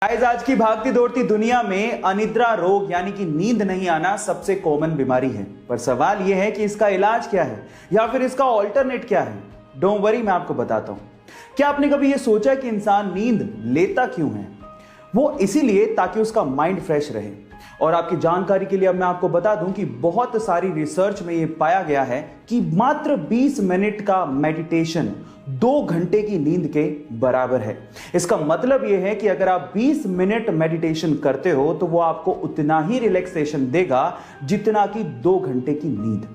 Guys, आज की भागती दौड़ती दुनिया में अनिद्रा रोग यानी कि नींद नहीं आना सबसे कॉमन बीमारी है। पर सवाल यह है कि इसका इलाज क्या है या फिर इसका ऑल्टरनेट क्या है। डोंट वरी, मैं आपको बताता हूं। क्या आपने कभी यह सोचा कि इंसान नींद लेता क्यों है? वो इसीलिए ताकि उसका माइंड फ्रेश रहे। और आपकी जानकारी के लिए अब मैं आपको बता दूं कि बहुत सारी रिसर्च में यह पाया गया है कि मात्र 20 मिनट का मेडिटेशन 2 घंटे की नींद के बराबर है। इसका मतलब यह है कि अगर आप 20 मिनट मेडिटेशन करते हो तो वो आपको उतना ही रिलैक्सेशन देगा जितना कि 2 घंटे की नींद।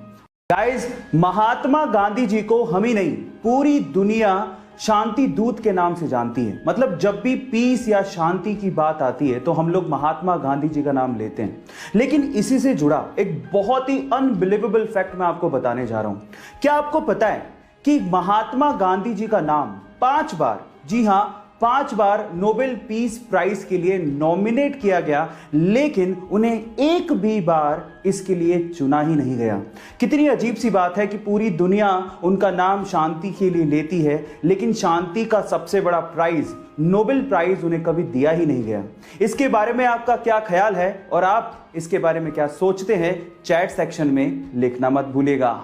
गाइस, महात्मा गांधी जी को हम ही नहीं, पूरी दुनिया शांति दूत के नाम से जानती है। मतलब जब भी पीस या शांति की बात आती है तो हम लोग महात्मा गांधी जी का नाम लेते हैं। लेकिन इसी से जुड़ा एक बहुत ही अनबिलीवेबल फैक्ट मैं आपको बताने जा रहा हूं। क्या आपको पता है कि महात्मा गांधी जी का नाम 5 बार, जी हां 5 बार नोबेल पीस प्राइज के लिए नॉमिनेट किया गया, लेकिन उन्हें एक भी बार इसके लिए चुना ही नहीं गया। कितनी अजीब सी बात है कि पूरी दुनिया उनका नाम शांति के लिए लेती है, लेकिन शांति का सबसे बड़ा प्राइज नोबेल प्राइज उन्हें कभी दिया ही नहीं गया। इसके बारे में आपका क्या ख्याल है और आप इसके बारे में क्या सोचते हैं? चैट सेक्शन में लिखना मत भूलिएगा।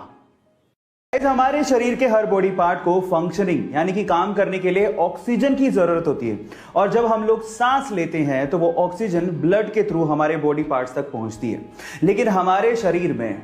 हमारे शरीर के हर बॉडी पार्ट को फंक्शनिंग यानी कि काम करने के लिए ऑक्सीजन की जरूरत होती है। और जब हम लोग सांस लेते हैं तो वो ऑक्सीजन ब्लड के थ्रू हमारे बॉडी पार्ट्स तक पहुंचती है। लेकिन हमारे शरीर में,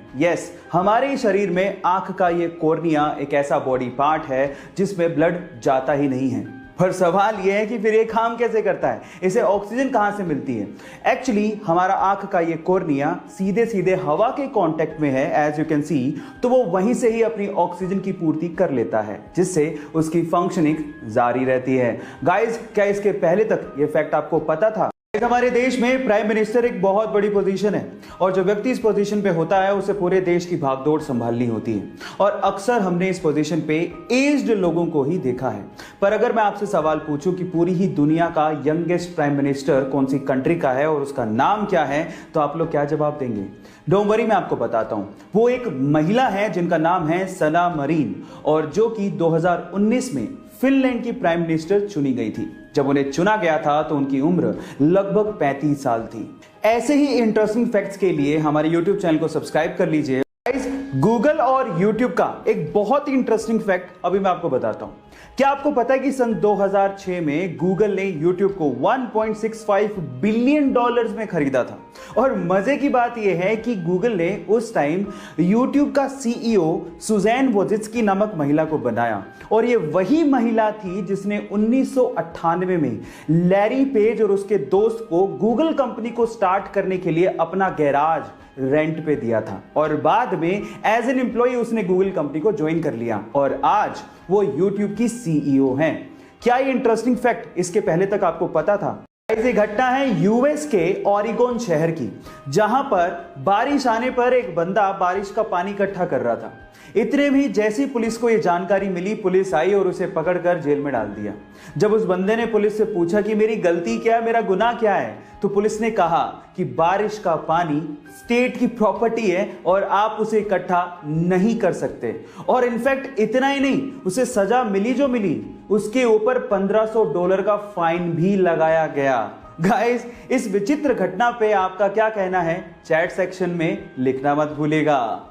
हमारे शरीर में आंख का ये कॉर्निया एक ऐसा बॉडी पार्ट है जिसमें ब्लड जाता ही नहीं है। पर सवाल यह है कि फिर ये काम कैसे करता है? इसे ऑक्सीजन कहां से मिलती है? एक्चुअली हमारा आंख का ये कॉर्निया सीधे सीधे हवा के कांटेक्ट में है, एज यू कैन सी, तो वो वहीं से ही अपनी ऑक्सीजन की पूर्ति कर लेता है, जिससे उसकी फंक्शनिंग जारी रहती है। गाइस, क्या इसके पहले तक ये फैक्ट आपको पता था? हमारे देश में प्राइम मिनिस्टर एक बहुत बड़ी पोजीशन है और जो व्यक्ति इस पोजीशन पे होता है उसे पूरे देश की भागदौड़ संभालनी होती है। और अक्सर हमने इस पोजीशन पे एज्ड लोगों को ही देखा है। पर अगर मैं आपसे सवाल पूछूं कि पूरी ही दुनिया का यंगेस्ट प्राइम मिनिस्टर कौन सी कंट्री का है और उसका नाम क्या है, तो आप लोग क्या जवाब देंगे? डोंट वरी, मैं आपको बताता हूं। वो एक महिला है जिनका नाम है सना मरीन, और जो कि 2019 में फिनलैंड की प्राइम मिनिस्टर चुनी गई थी। जब उन्हें चुना गया था तो उनकी उम्र लगभग 35 साल थी। ऐसे ही इंटरेस्टिंग फैक्ट्स के लिए हमारे YouTube चैनल को सब्सक्राइब कर लीजिए। गूगल और YouTube का एक बहुत ही इंटरेस्टिंग फैक्ट अभी मैं आपको बताता हूं। क्या आपको पता है कि सन 2006 में गूगल ने YouTube को $1.65 बिलियन में खरीदा था? और मजे की बात यह है कि गूगल ने उस टाइम YouTube का CEO सुजैन वोजित्स्की नामक महिला को बनाया, और ये वही महिला थी जिसने 1998 में लैरी पेज और उसके दोस्त को गूगल कंपनी को स्टार्ट करने के लिए अपना गैराज रेंट पे दिया था, और बाद में एज एन एम्प्लॉय उसने गूगल कंपनी को ज्वाइन कर लिया और आज वो YouTube की CEO हैं। क्या ये इंटरेस्टिंग फैक्ट इसके पहले तक आपको पता था? ये घटना है यूएस के ओरेगोन शहर की, जहां पर बारिश आने पर एक बंदा बारिश का पानी इकट्ठा कर रहा था। इतने भी जैसी पुलिस को यह जानकारी मिली, पुलिस आई और उसे पकड़कर जेल में डाल दिया। जब उस बंदे ने पुलिस से पूछा कि मेरी गलती क्या है, मेरा गुनाह क्या है, तो पुलिस ने कहा कि बारिश का पानी स्टेट की प्रॉपर्टी है और आप उसे इकट्ठा नहीं कर सकते। और इनफैक्ट इतना ही नहीं, उसे सजा मिली जो मिली, उसके ऊपर $1500 का फाइन भी लगाया गया। गाइस, इस विचित्र घटना पे आपका क्या कहना है? चैट सेक्शन में लिखना मत भूलिएगा।